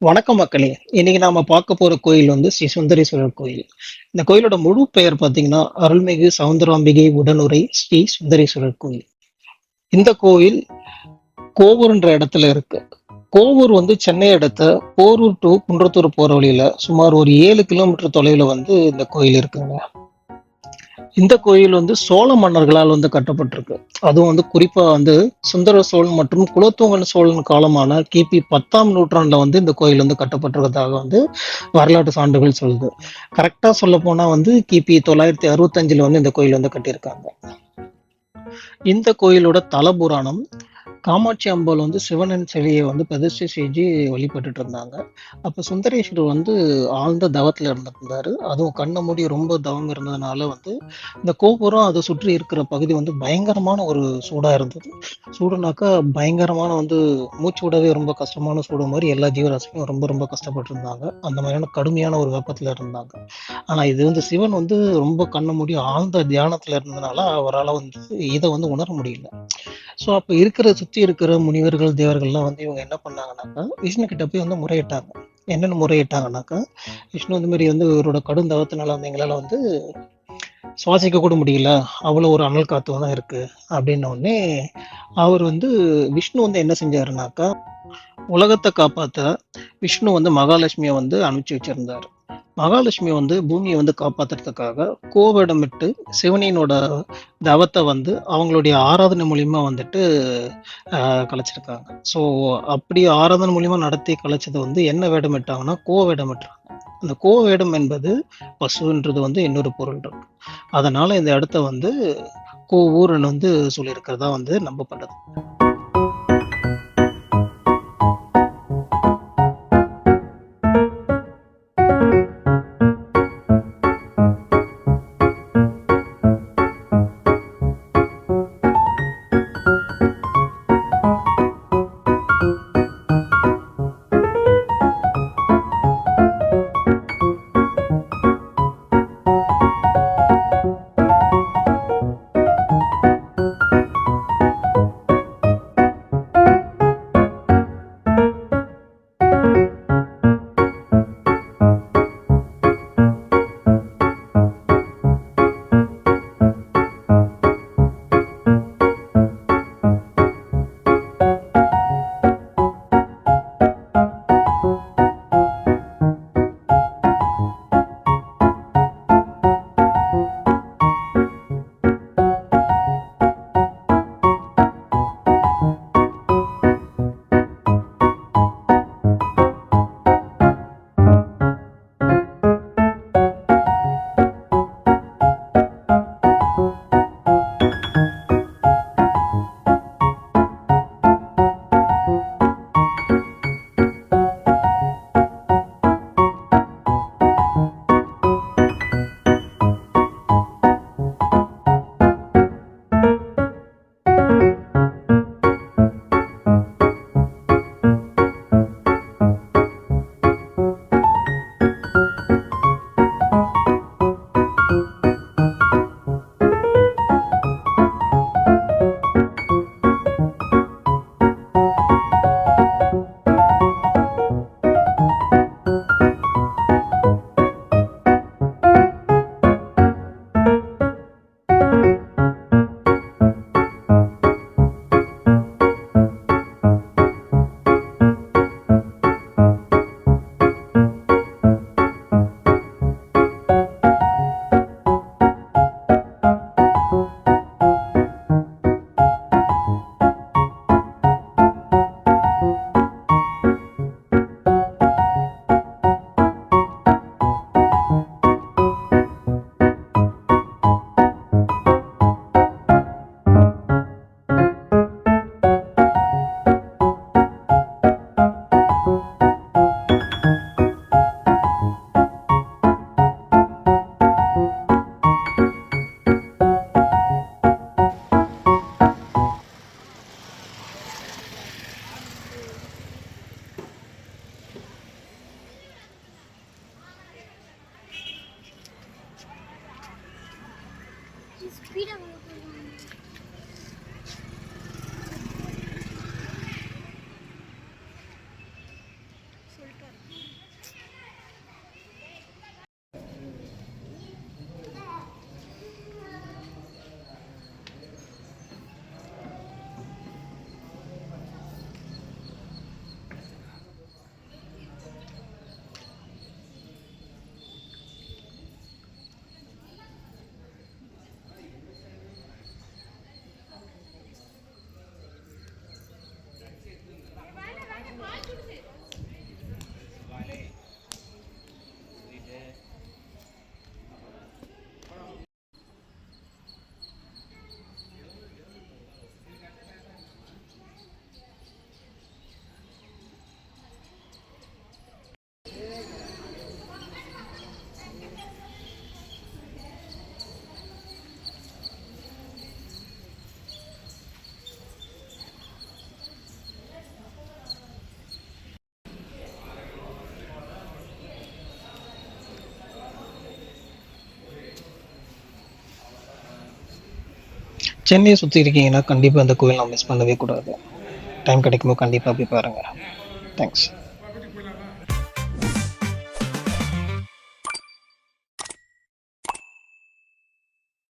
வணக்கம் மக்களே! இன்னைக்கு நாம பார்க்க போற கோயில் வந்து ஸ்ரீ சுந்தரேஸ்வரர் கோயில். இந்த கோயிலோட முழு பெயர் பார்த்தீங்கன்னா, அருள்மிகு சவுந்தராம்பிகை உடனுறை ஸ்ரீ சுந்தரேஸ்வரர் கோயில். இந்த கோயில் கோவூர்ன்ற இடத்துல இருக்கு. கோவூர் வந்து சென்னை அடுத்த போரூர் டூ குன்றத்தூர் போற வழியில சுமார் ஒரு 7 கிலோமீட்டர் தொலைவுல வந்து இந்த கோயில் இருக்குங்க. இந்த கோயில் வந்து சோழ மன்னர்களால் வந்து கட்டப்பட்டிருக்கு. அதுவும் வந்து குறிப்பா வந்து சுந்தர சோழன் மற்றும் குலோத்துங்கன் சோழன் காலமான கிபி 10ஆம் நூற்றாண்டுல வந்து இந்த கோயில் வந்து கட்டப்பட்டிருக்கிறதாக வந்து வரலாற்று சான்றுகள் சொல்லுது. கரெக்டா சொல்லப்போனா வந்து கிபி 965ல வந்து இந்த கோயில் வந்து கட்டியிருக்காங்க. இந்த கோயிலோட தலபுராணம் காமாட்சி அம்பாள் வந்து சிவனின் சிலையை வந்து பிரதிஷ்டை செஞ்சு வழிபட்டுட்டு இருந்தாங்க. அப்ப சுந்தரேஸ்வரர் வந்து ஆழ்ந்த தவத்துல இருந்திருந்தாரு. அதுவும் கண்ண மூடி ரொம்ப தவம் இருந்ததுனால வந்து இந்த கோபுரம் அதை சுற்றி இருக்கிற பகுதி வந்து பயங்கரமான ஒரு சூடா இருந்தது. சூடுனாக்கா பயங்கரமான வந்து மூச்சு விடவே ரொம்ப கஷ்டமான சூடு மாதிரி எல்லா ஜீவராசியும் ரொம்ப ரொம்ப கஷ்டப்பட்டு இருந்தாங்க. அந்த மாதிரியான கடுமையான ஒரு வெப்பத்துல இருந்தாங்க. ஆனா இது வந்து சிவன் வந்து ரொம்ப கண்ண மூடி ஆழ்ந்த தியானத்துல இருந்ததுனால அவரால் வந்து இதை வந்து உணர முடியல. ஸோ அப்ப சுத்தி இருக்கிற முனிவர்கள், தேவர்கள்லாம் வந்து இவங்க என்ன பண்ணாங்கன்னாக்கா, விஷ்ணு கிட்ட போய் வந்து முறையிட்டாங்க. என்னன்னு முறையிட்டாங்கன்னாக்கா, விஷ்ணு இந்த மாரி வந்து இவரோட கடும் தவத்தினால வந்து எங்களால வந்து சுவாசிக்க கூட முடியல. அவ்வளோ ஒரு அனல் காத்து தான் இருக்கு. அப்படின்ன உடனே, அவர் வந்து விஷ்ணு வந்து என்ன செஞ்சாருனாக்கா, உலகத்த காப்பாத்த விஷ்ணு வந்து மகாலட்சுமிய வந்து அனுப்பிச்சு வச்சிருந்தாரு. மகாலட்சுமி வந்து பூமியை வந்து காப்பாத்துறதுக்காக கோவடமிட்டு சிவனினோட தவத்தை வந்து அவங்களுடைய ஆராதனை மூலியமா வந்துட்டு கலைச்சிருக்காங்க. ஸோ அப்படி ஆராதனை மூலியமா நடத்தி கலைச்சது வந்து என்ன வேடமிட்டாங்கன்னா கோ வேடமிட்டாங்க. அந்த கோ வேடம் என்பது பசுன்றது வந்து இன்னொரு பொருள் இருக்கு. அதனால இந்த இடத்த வந்து கோவூர்னு வந்து சொல்லியிருக்கிறதா வந்து நம்பப்படுது. சென்னையை சுற்றி இருக்கீங்கன்னா கண்டிப்பாக அந்த கோயில் நான் மிஸ் பண்ணவே கூடாது. டைம் கிடைக்கும்போது கண்டிப்பாக போய் பாருங்கள். தேங்க்ஸ்.